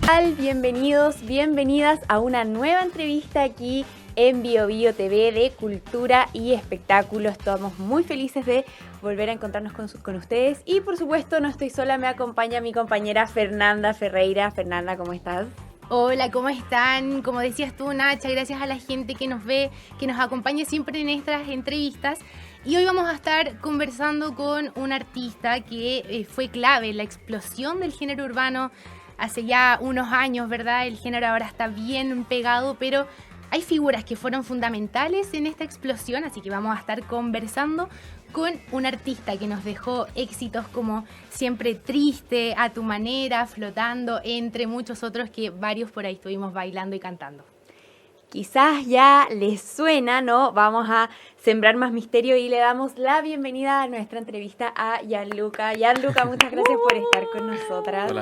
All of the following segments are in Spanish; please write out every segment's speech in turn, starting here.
tal? Bienvenidos, bienvenidas a una nueva entrevista aquí en Bio Bio TV de Cultura y Espectáculos. Estamos muy felices de volver a encontrarnos con ustedes y por supuesto no estoy sola, me acompaña mi compañera Fernanda Ferreira. Fernanda, ¿cómo estás? Hola, ¿cómo están? Como decías tú, Nacha, gracias a la gente que nos ve, que nos acompaña siempre en estas entrevistas. Y hoy vamos a estar conversando con un artista que fue clave en la explosión del género urbano hace ya unos años, ¿verdad? El género ahora está bien pegado, pero hay figuras que fueron fundamentales en esta explosión, así que vamos a estar conversando con un artista que nos dejó éxitos como Siempre Triste, A Tu Manera, Flotando, entre muchos otros que varios por ahí estuvimos bailando y cantando. Quizás ya les suena, ¿no? Vamos a sembrar más misterio y le damos la bienvenida a nuestra entrevista a Gianluca. Gianluca, muchas gracias por estar con nosotras.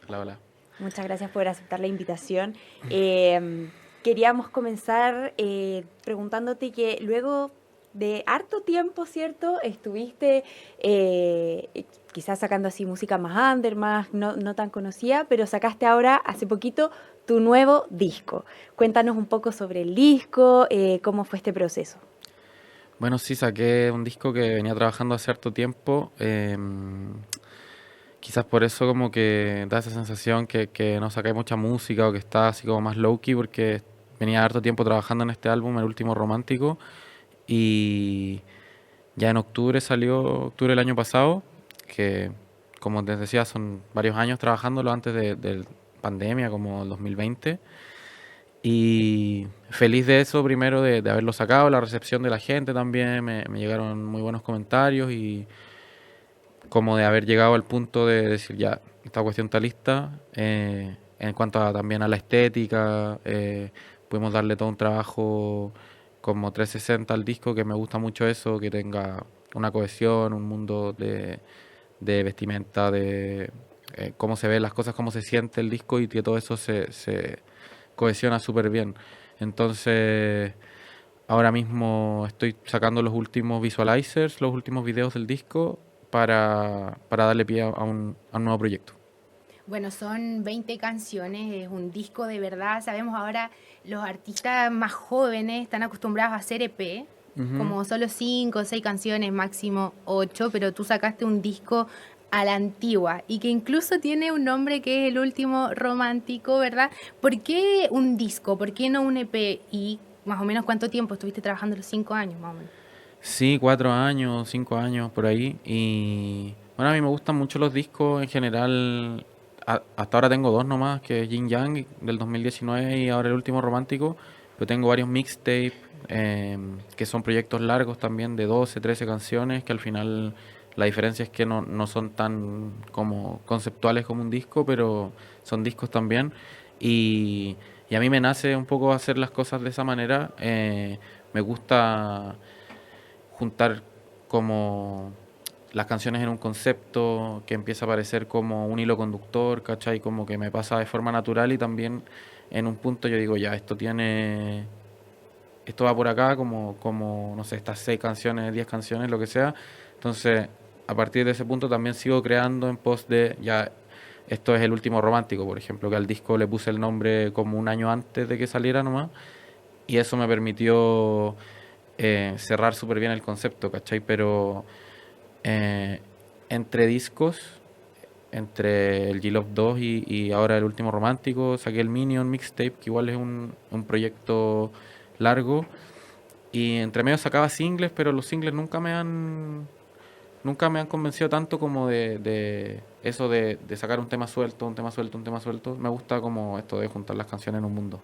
Hola. Muchas gracias por aceptar la invitación. Queríamos comenzar preguntándote que luego de harto tiempo, ¿cierto? Estuviste quizás sacando así música más under, más no tan conocida, pero sacaste ahora, hace poquito, tu nuevo disco. Cuéntanos un poco sobre el disco, cómo fue este proceso. Bueno, sí, saqué un disco que venía trabajando hace harto tiempo. Quizás por eso como que da esa sensación que no saqué mucha música o que está así como más low-key, porque venía harto tiempo trabajando en este álbum, el último romántico, y ya en octubre del año pasado, que como les decía son varios años trabajándolo antes de pandemia, como el 2020, y feliz de eso, primero de haberlo sacado, la recepción de la gente también, me llegaron muy buenos comentarios y como de haber llegado al punto de decir ya, esta cuestión está lista, en cuanto también a la estética, pudimos darle todo un trabajo como 360 al disco, que me gusta mucho eso, que tenga una cohesión, un mundo de vestimenta, de cómo se ven las cosas, cómo se siente el disco y que todo eso se cohesiona súper bien. Entonces, ahora mismo estoy sacando los últimos visualizers, los últimos videos del disco para darle pie a un nuevo proyecto. Bueno, son 20 canciones, es un disco de verdad. Sabemos ahora los artistas más jóvenes están acostumbrados a hacer EP, como solo 5 o 6 canciones, máximo 8, pero tú sacaste un disco a la antigua y que incluso tiene un nombre que es El Último Romántico, ¿verdad? ¿Por qué un disco? ¿Por qué no un EP? Y más o menos ¿cuánto tiempo estuviste trabajando? Los 5 años, más o menos. Sí, 4 años, 5 años por ahí. Y bueno, a mí me gustan mucho los discos en general. Hasta ahora tengo 2 nomás, que es Yin Yang del 2019 y ahora El Último Romántico. Pero tengo varios mixtapes, que son proyectos largos también de 12, 13 canciones, que al final la diferencia es que no son tan como conceptuales como un disco, pero son discos también. Y a mí me nace un poco hacer las cosas de esa manera. Me gusta juntar como las canciones en un concepto que empieza a aparecer como un hilo conductor, ¿cachai? Como que me pasa de forma natural y también en un punto yo digo, ya, esto va por acá, como no sé, estas 6 canciones, 10 canciones, lo que sea. Entonces, a partir de ese punto también sigo creando en pos de, ya, esto es El Último Romántico, por ejemplo, que al disco le puse el nombre como un año antes de que saliera nomás, y eso me permitió cerrar súper bien el concepto, ¿cachai? Pero eh, entre discos, entre el G-Love 2 y ahora El Último Romántico, saqué el Minion Mixtape, que igual es un proyecto largo, y entre medio sacaba singles, pero los singles nunca me han convencido tanto como de eso de sacar un tema suelto, un tema suelto, un tema suelto. Me gusta como esto de juntar las canciones en un mundo.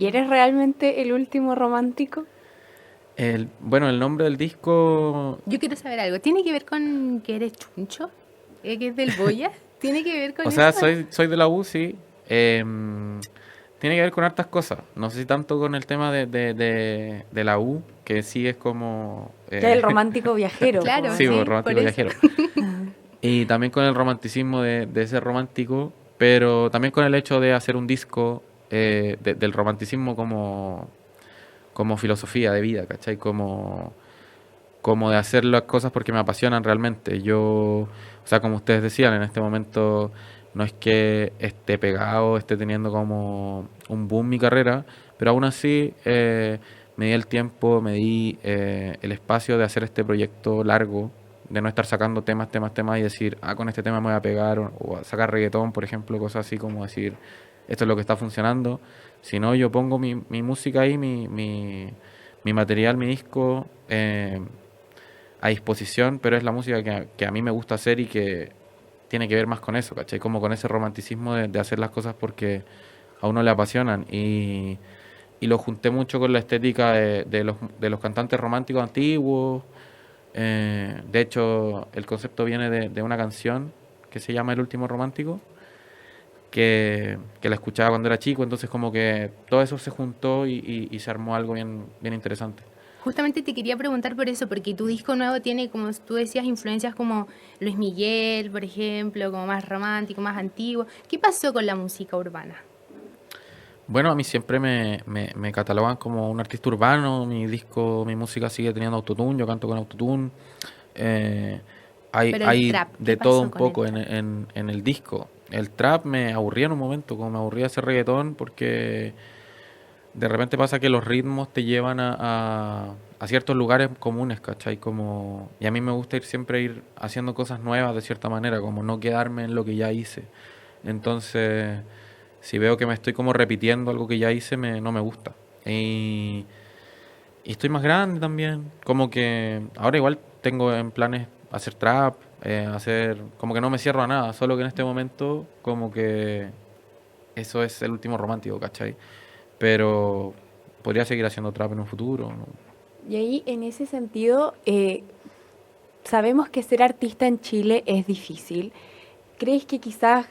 ¿Y eres realmente el último romántico? Bueno, el nombre del disco. Yo quiero saber algo. ¿Tiene que ver con que eres chuncho? ¿Que es del Boya? ¿Tiene que ver con O sea, eso? soy de la U, sí. Tiene que ver con hartas cosas. No sé si tanto con el tema de la U, que sí es como... Que el romántico viajero. Claro, sí, sí, romántico por eso. viajero. Y también con el romanticismo de ser romántico, pero también con el hecho de hacer un disco del romanticismo como filosofía de vida, ¿cachai? Como de hacer las cosas porque me apasionan realmente. O sea, como ustedes decían, en este momento no es que esté pegado, esté teniendo como un boom mi carrera, pero aún así me di el tiempo, me di el espacio de hacer este proyecto largo, de no estar sacando temas y decir, con este tema me voy a pegar, o a sacar reggaetón, por ejemplo, cosas así como decir, esto es lo que está funcionando, sino yo pongo mi música ahí, mi material, mi disco a disposición, pero es la música que a mí me gusta hacer y que tiene que ver más con eso, ¿cachai? Como con ese romanticismo de hacer las cosas porque a uno le apasionan y lo junté mucho con la estética de los cantantes románticos antiguos. De hecho, el concepto viene de una canción que se llama El último romántico, que la escuchaba cuando era chico, entonces como que todo eso se juntó y se armó algo bien interesante. Justamente te quería preguntar por eso, porque tu disco nuevo tiene, como tú decías, influencias como Luis Miguel, por ejemplo, como más romántico, más antiguo. ¿Qué pasó con la música urbana? Bueno, a mí siempre me catalogan como un artista urbano, mi música sigue teniendo autotune, yo canto con autotune. Eh, Pero el hay trap, ¿qué de todo pasó un con el poco trap? en el disco. El trap me aburría en un momento, como me aburría ese reggaetón, porque de repente pasa que los ritmos te llevan a ciertos lugares comunes, ¿cachai? Y a mí me gusta siempre ir haciendo cosas nuevas de cierta manera, como no quedarme en lo que ya hice. Entonces, si veo que me estoy como repitiendo algo que ya hice, no me gusta. Y, y estoy más grande también, como que ahora igual tengo en planes hacer trap, como que no me cierro a nada, solo que en este momento como que eso es el último romántico, ¿cachai? Pero podría seguir haciendo trap en un futuro, ¿no? Y ahí, en ese sentido, sabemos que ser artista en Chile es difícil. ¿Crees que quizás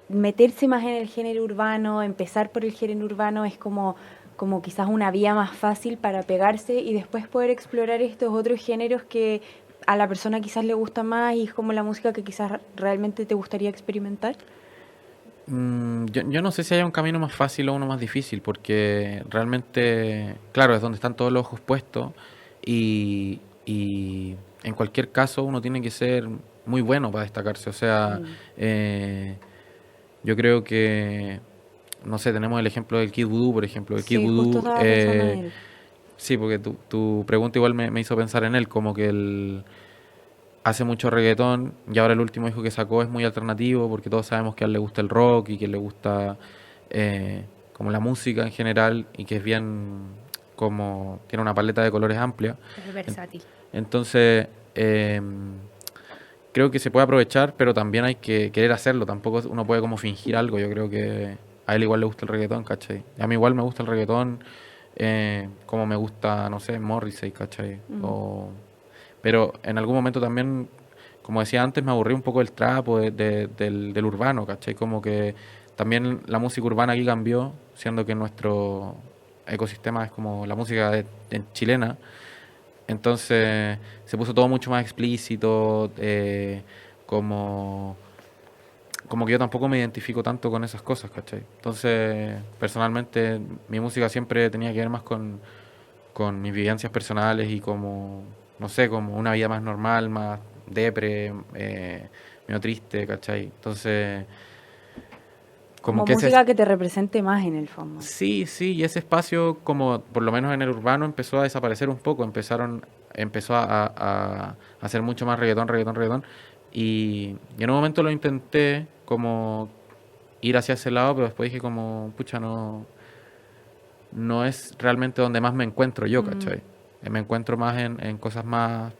meterse más en el género urbano, empezar por el género urbano es como quizás una vía más fácil para pegarse y después poder explorar estos otros géneros que a la persona quizás le gusta más y es como la música que quizás realmente te gustaría experimentar? Yo no sé si hay un camino más fácil o uno más difícil, porque realmente, claro, es donde están todos los ojos puestos y en cualquier caso uno tiene que ser muy bueno para destacarse. O sea, Mm. eh, yo creo que, no sé, tenemos el ejemplo del Kid Voodoo, por ejemplo. El Kid Sí, justo Voodoo, estaba pensando en él. sí, porque tu pregunta igual me hizo pensar en él, como que él hace mucho reggaetón y ahora el último disco que sacó es muy alternativo porque todos sabemos que a él le gusta el rock y que le gusta como la música en general y que es bien como tiene una paleta de colores amplia. Es En- versátil. Entonces creo que se puede aprovechar, pero también hay que querer hacerlo. Tampoco uno puede como fingir algo. Yo creo que a él igual le gusta el reggaetón, ¿cachai? A mí igual me gusta el reggaetón, como me gusta, no sé, Morrissey, ¿cachai? Mm. Pero en algún momento también, como decía antes, me aburrí un poco del trap o del urbano, ¿cachai? Como que también la música urbana aquí cambió, siendo que nuestro ecosistema es como la música chilena. Entonces se puso todo mucho más explícito, como, como que yo tampoco me identifico tanto con esas cosas, ¿cachai? Entonces, personalmente, mi música siempre tenía que ver más con mis vivencias personales y como, no sé, como una vida más normal, más depre, medio triste, ¿cachai? Entonces, como Como que música que te represente más en el fondo. sí, sí, y ese espacio, como por lo menos en el urbano, empezó a desaparecer un poco, empezó a hacer mucho más reggaetón, y en un momento lo intenté como ir hacia ese lado, pero después dije como, pucha, no es realmente donde más me encuentro yo, Mm. ¿cachai? Me encuentro más en cosas más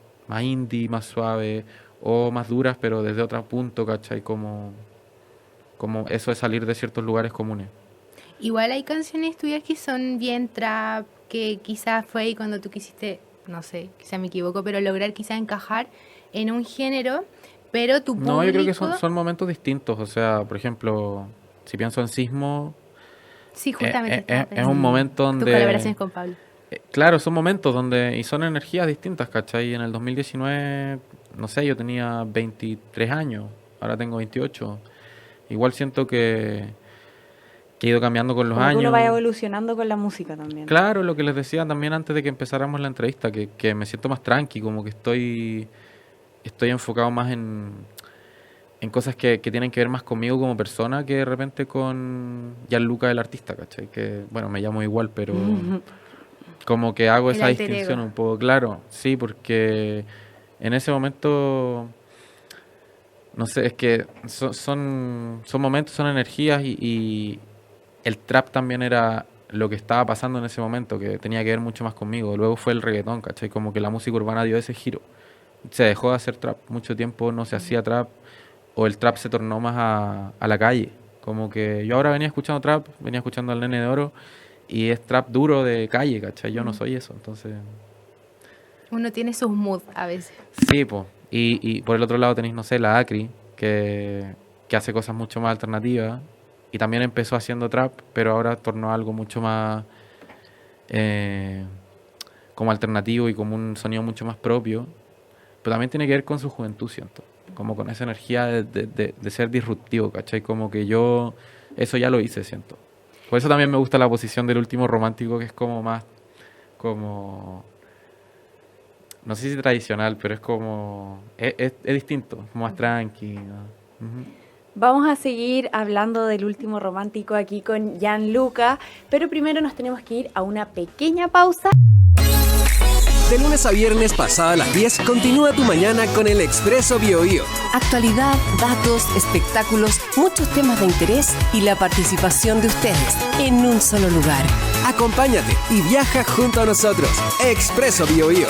indie, más suaves o más duras, pero desde otro punto, ¿cachai? Como eso de salir de ciertos lugares comunes. Igual hay canciones tuyas que son bien trap, que quizás fue ahí cuando tú quisiste, no sé, quizás me equivoco, pero lograr quizás encajar en un género, pero tu No, yo creo que público, son momentos distintos. O sea, por ejemplo, si pienso en Sismo, sí, justamente estaba es un pensando. momento Tus donde, colaboraciones con Pablo. claro, son momentos donde, y son energías distintas, ¿cachai? En el 2019, no sé, yo tenía 23 años, ahora tengo 28. Igual siento que he ido cambiando con los Como que uno vaya años. evolucionando con la música también. Claro, lo que les decía también antes de que empezáramos la entrevista, que me siento más tranqui, como que estoy enfocado más en cosas que tienen que ver más conmigo como persona que de repente con Gianluca el artista, ¿cachai? Que, bueno, me llamo igual, pero como que hago El esa alter distinción ego. un poco, claro, sí, porque en ese momento, no sé, es que son momentos, son energías y el trap también era lo que estaba pasando en ese momento, que tenía que ver mucho más conmigo. Luego fue el reggaetón, ¿cachai? Como que la música urbana dio ese giro. Se dejó de hacer trap, mucho tiempo no se hacía trap, o el trap se tornó más a la calle. Como que yo ahora venía escuchando trap, venía escuchando al Nene de Oro, y es trap duro de calle, ¿cachai? Yo no Mm. soy eso, entonces... Uno tiene sus moods a veces. Sí, pues. Y por el otro lado tenéis, no sé, la Acri, que hace cosas mucho más alternativas. Y también empezó haciendo trap, pero ahora tornó a algo mucho más eh, como alternativo y como un sonido mucho más propio. Pero también tiene que ver con su juventud, siento. Como con esa energía de ser disruptivo, ¿cachai? Como que yo eso ya lo hice, siento. Por eso también me gusta la posición del último romántico, que es como más, como, no sé si tradicional, pero es como, es distinto, como más tranqui, ¿no? Ujú. Vamos a seguir hablando del último romántico aquí con Gianluca, pero primero nos tenemos que ir a una pequeña pausa. De lunes a viernes, pasada las 10, continúa tu mañana con el Expreso BioBio. Actualidad, datos, espectáculos, muchos temas de interés y la participación de ustedes en un solo lugar. Acompáñate y viaja junto a nosotros. Expreso BioBio.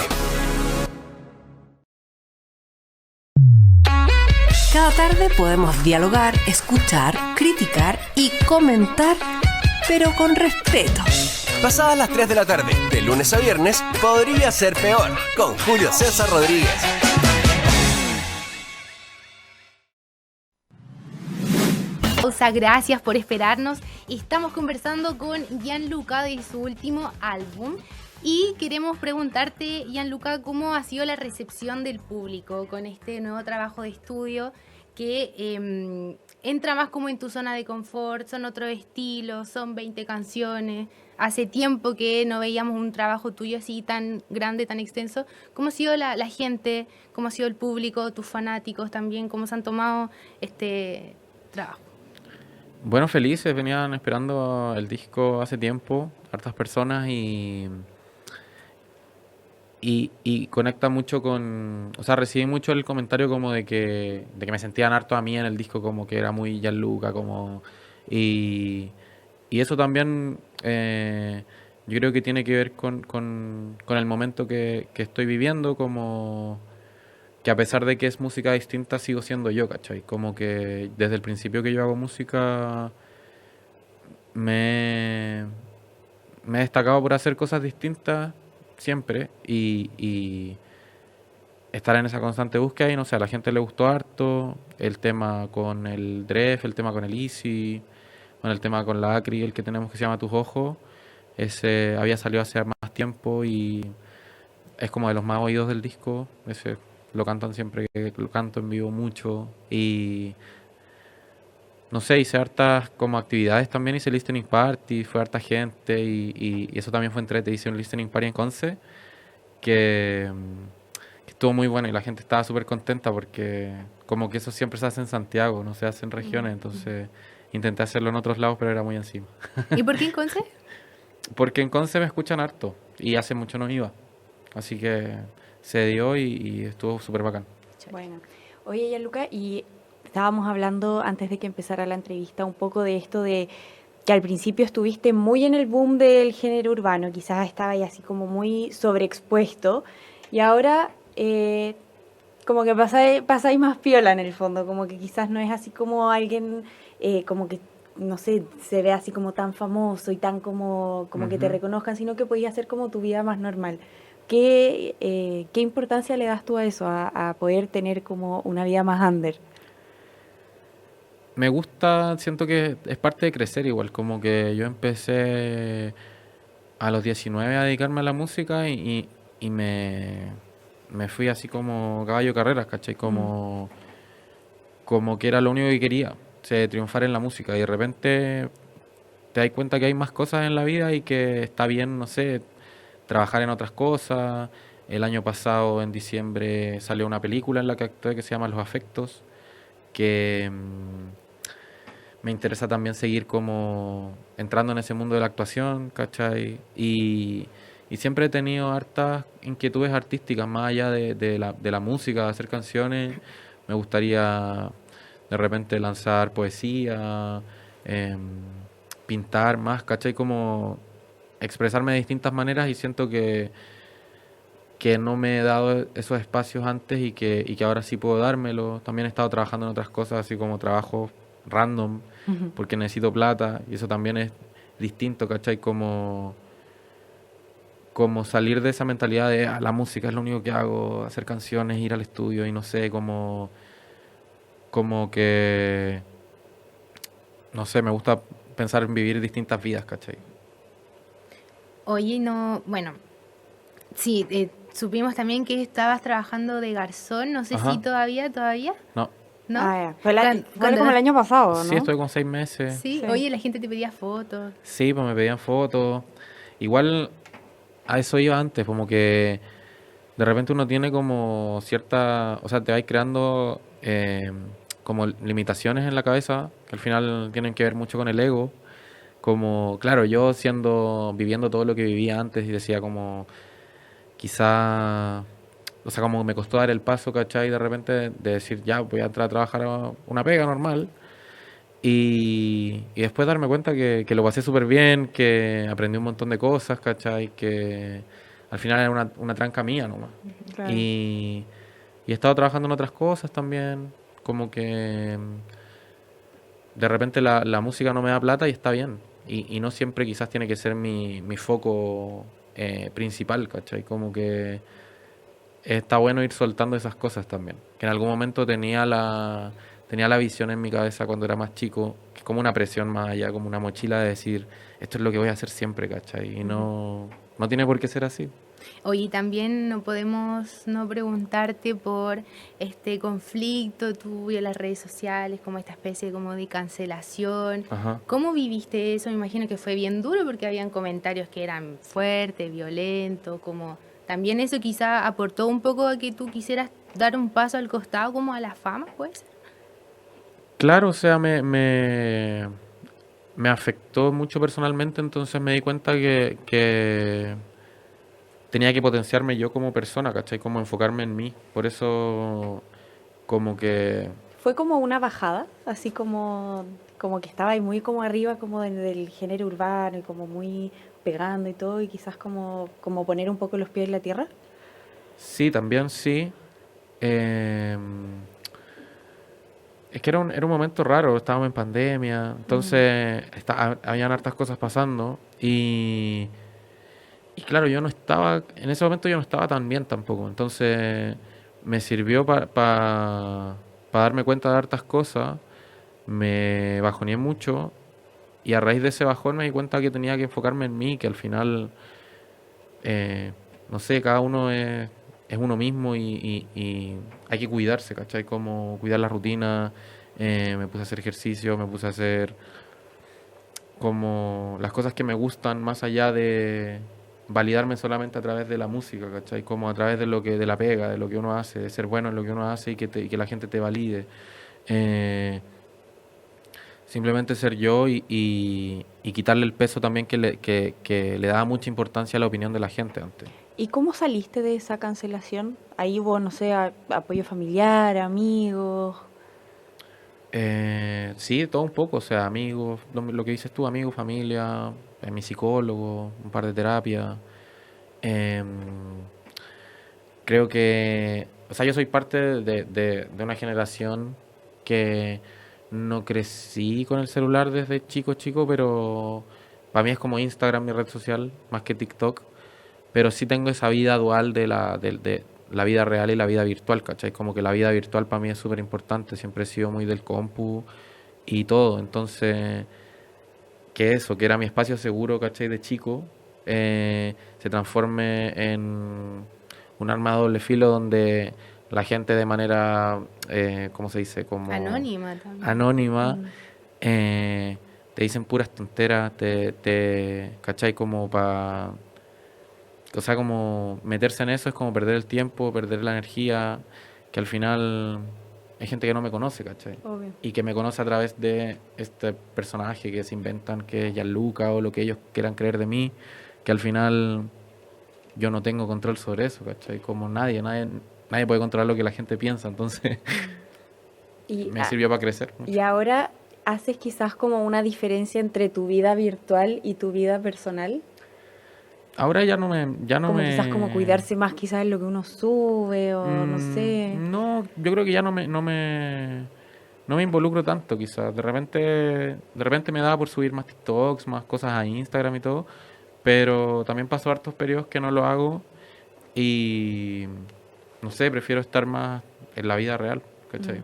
Cada tarde podemos dialogar, escuchar, criticar y comentar, pero con respeto. Pasadas las 3 de la tarde, de lunes a viernes, podría ser peor, con Julio César Rodríguez. Pausa, gracias por esperarnos. Estamos conversando con Gianluca de su último álbum. Y queremos preguntarte, Gianluca, ¿cómo ha sido la recepción del público con este nuevo trabajo de estudio que entra más como en tu zona de confort, son otros estilos, son 20 canciones? Hace tiempo que no veíamos un trabajo tuyo así tan grande, tan extenso. ¿Cómo ha sido la gente? ¿Cómo ha sido el público, tus fanáticos también? ¿Cómo se han tomado este trabajo? Bueno, felices, venían esperando el disco hace tiempo, hartas personas y conecta mucho con, o sea, recibí mucho el comentario como de que me sentían harto a mí en el disco, como que era muy Gianluca, como, y, y eso también yo creo que tiene que ver con el momento que estoy viviendo, como que a pesar de que es música distinta, sigo siendo yo, ¿cachai? Como que desde el principio que yo hago música me, me he destacado por hacer cosas distintas siempre y estar en esa constante búsqueda y no sé, a la gente le gustó harto el tema con el Dref, el tema con el Easy, con el tema con la Acri, el que tenemos que se llama Tus Ojos, ese había salido hace más tiempo y es como de los más oídos del disco, ese lo cantan siempre, que lo canto en vivo mucho y no sé, hice hartas como actividades también, hice listening party, fue harta gente y eso también fue entrete, hice un listening party en Conce que, que estuvo muy bueno y la gente estaba súper contenta porque como que eso siempre se hace en Santiago, no se hace en regiones, entonces intenté hacerlo en otros lados pero era muy encima. ¿Y por qué en Conce? Porque en Conce me escuchan harto y hace mucho no iba, así que se dio y estuvo súper bacán. Bueno, oye, Gianluca, y estábamos hablando antes de que empezara la entrevista un poco de esto de que al principio estuviste muy en el boom del género urbano, quizás estaba ahí así como muy sobreexpuesto, y ahora como que pasáis más piola en el fondo, como que quizás no es así como alguien, como que, no sé, se ve así como tan famoso y tan como que te Ujú. reconozcan, sino que podías hacer como tu vida más normal. ¿Qué importancia le das tú a eso, a poder tener como una vida más under? Me gusta, siento que es parte de crecer igual, como que yo empecé a los 19 a dedicarme a la música y me fui así como caballo de carreras, ¿cachai? Mm. Como que era lo único que quería, o sea, triunfar en la música y de repente te das cuenta que hay más cosas en la vida y que está bien, no sé, trabajar en otras cosas. El año pasado, en diciembre, salió una película en la que actué que se llama Los Afectos que me interesa también seguir como entrando en ese mundo de la actuación, ¿cachai? Y siempre he tenido hartas inquietudes artísticas, más allá de la música, de hacer canciones. Me gustaría de repente lanzar poesía, em, pintar más, ¿cachai? Como expresarme de distintas maneras y siento que no me he dado esos espacios antes y que ahora sí puedo dármelo. También he estado trabajando en otras cosas, así como trabajos random, Ujú. porque necesito plata y eso también es distinto, ¿cachai? Como salir de esa mentalidad de la música es lo único que hago, hacer canciones, ir al estudio y no sé, como que, no sé, me gusta pensar en vivir distintas vidas, ¿cachai? Oye, no, bueno, sí, supimos también que estabas trabajando de garzón, no sé si Ajá, todavía, no. ¿no? Ah, ya. Fue, fue Cuando como el no- año pasado, Sí, ¿no? estoy con 6 meses. Sí, Sí. oye, la gente te pedía fotos. Sí, pues me pedían fotos. Igual a eso iba antes, como que de repente uno tiene como cierta, o sea, te vais creando como limitaciones en la cabeza que al final tienen que ver mucho con el ego. Como, claro, yo viviendo todo lo que vivía antes y decía como, quizá, o sea, como me costó dar el paso, ¿cachai? De repente de decir, ya, voy a entrar a trabajar a una pega normal. Y después darme cuenta que lo pasé súper bien, que aprendí un montón de cosas, ¿cachai? Que al final era una tranca mía nomás. Claro. Y he estado trabajando en otras cosas también, como que de repente la música no me da plata y está bien. Y no siempre quizás tiene que ser mi foco principal, ¿cachai? Como que está bueno ir soltando esas cosas también. Que en algún momento tenía la visión en mi cabeza cuando era más chico, que es como una presión más allá, como una mochila de decir, esto es lo que voy a hacer siempre, ¿cachai? Y no tiene por qué ser así. Oye, también no podemos no preguntarte por este conflicto tuyo en las redes sociales, como esta especie como de cancelación. Ajá. ¿Cómo viviste eso? Me imagino que fue bien duro porque habían comentarios que eran fuertes, violentos, como también eso quizá aportó un poco a que tú quisieras dar un paso al costado como a la fama, pues. Claro, o sea, me afectó mucho personalmente, entonces me di cuenta que tenía que potenciarme yo como persona, ¿cachai? Como enfocarme en mí. Por eso, como que Fue como una bajada, así como que estaba ahí muy como arriba como del género urbano y como muy pegando y todo y quizás como poner un poco los pies en la tierra. sí, también sí. Em, es que era un momento raro, estábamos en pandemia, entonces habían hartas cosas pasando y claro, en ese momento yo no estaba tan bien tampoco, entonces me sirvió para darme cuenta de hartas cosas, me bajoneé mucho y a raíz de ese bajón me di cuenta que tenía que enfocarme en mí, que al final, eh, no sé, cada uno es uno mismo y hay que cuidarse, ¿cachai? Como cuidar la rutina, me puse a hacer ejercicio, me puse a hacer como las cosas que me gustan más allá de validarme solamente a través de la música, ¿cachai? Como a través de la pega, de lo que uno hace, de ser bueno en lo que uno hace y que la gente te valide. Eh, Simplemente ser yo y quitarle el peso también que le daba mucha importancia a la opinión de la gente antes. ¿Y cómo saliste de esa cancelación? Ahí hubo, no sé, apoyo familiar, amigos. Sí, todo un poco, o sea, amigos, lo que dices tú, amigos, familia, mi psicólogo, un par de terapias. Em, Creo que, o sea, yo soy parte de una generación que no crecí con el celular desde chico, pero para mí es como Instagram, mi red social, más que TikTok. Pero sí tengo esa vida dual de la vida real y la vida virtual, ¿cachai? Como que la vida virtual para mí es súper importante, siempre he sido muy del compu y todo. Entonces, que eso, que era mi espacio seguro, ¿cachai? De chico, se transforme en un arma de doble filo donde la gente de manera, ¿cómo se dice? Como Anónima también. anónima, Mm. te dicen puras tonteras, ¿cachai? Como para... O sea, como meterse en eso es como perder el tiempo, perder la energía, que al final hay gente que no me conoce, ¿cachai? Obvio. Y que me conoce a través de este personaje que se inventan, que es Gianluca, o lo que ellos quieran creer de mí, que al final yo no tengo control sobre eso, ¿cachai? Como nadie puede controlar lo que la gente piensa, entonces Y, me sirvió para crecer mucho. y ahora haces quizás como una diferencia entre tu vida virtual y tu vida personal. Ahora ya no Como me... quizás como cuidarse más quizás en lo que uno sube o no sé. No, yo creo que ya no me involucro tanto, quizás. De repente me da por subir más TikToks, más cosas a Instagram y todo, pero también paso hartos periodos que no lo hago y no sé, prefiero estar más en la vida real, ¿cachai?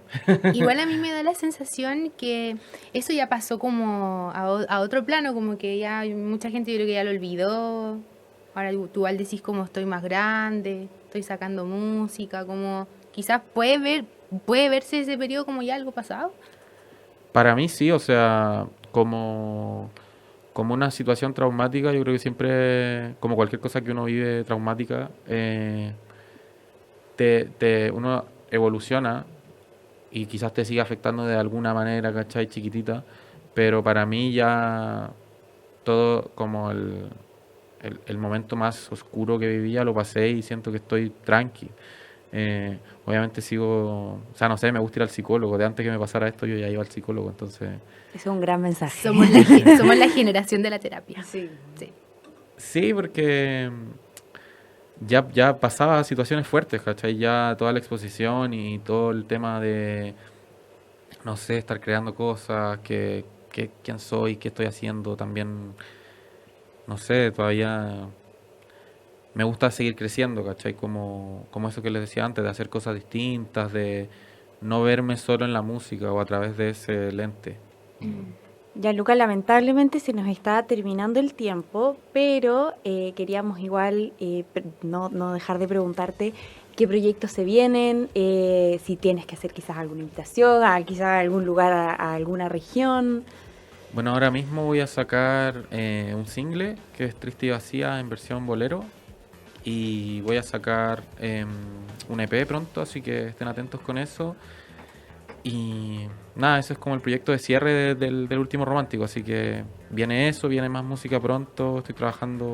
Igual a mí me da la sensación que eso ya pasó como a otro plano, como que ya mucha gente yo creo que ya lo olvidó. Ahora tú igual decís como estoy más grande, estoy sacando música, como quizás puede verse ese periodo como ya algo pasado. Para mí sí, o sea, como una situación traumática, yo creo que siempre, como cualquier cosa que uno vive traumática, uno evoluciona y quizás te siga afectando de alguna manera, ¿cachai? Chiquitita, pero para mí ya todo como el momento más oscuro que vivía lo pasé y siento que estoy tranqui. Obviamente sigo, o sea, no sé, me gusta ir al psicólogo. De antes que me pasara esto yo ya iba al psicólogo, entonces... Ese es un gran mensaje. Somos la generación de la terapia. Sí. Sí. Sí, porque ya pasaba situaciones fuertes, ¿cachai? Ya toda la exposición y todo el tema de, no sé, estar creando cosas, quién soy, qué estoy haciendo, también, no sé, todavía me gusta seguir creciendo, ¿cachai? Como eso que les decía antes, de hacer cosas distintas, de no verme solo en la música o a través de ese lente. Ya, Luca, lamentablemente se nos está terminando el tiempo, pero queríamos igual no dejar de preguntarte qué proyectos se vienen, si tienes que hacer quizás alguna invitación, quizás a algún lugar, a alguna región. Bueno, ahora mismo voy a sacar un single que es Triste y Vacía en versión bolero y voy a sacar un EP pronto, así que estén atentos con eso. Y nada, eso es como el proyecto de cierre del último romántico, así que viene eso, viene más música pronto, estoy trabajando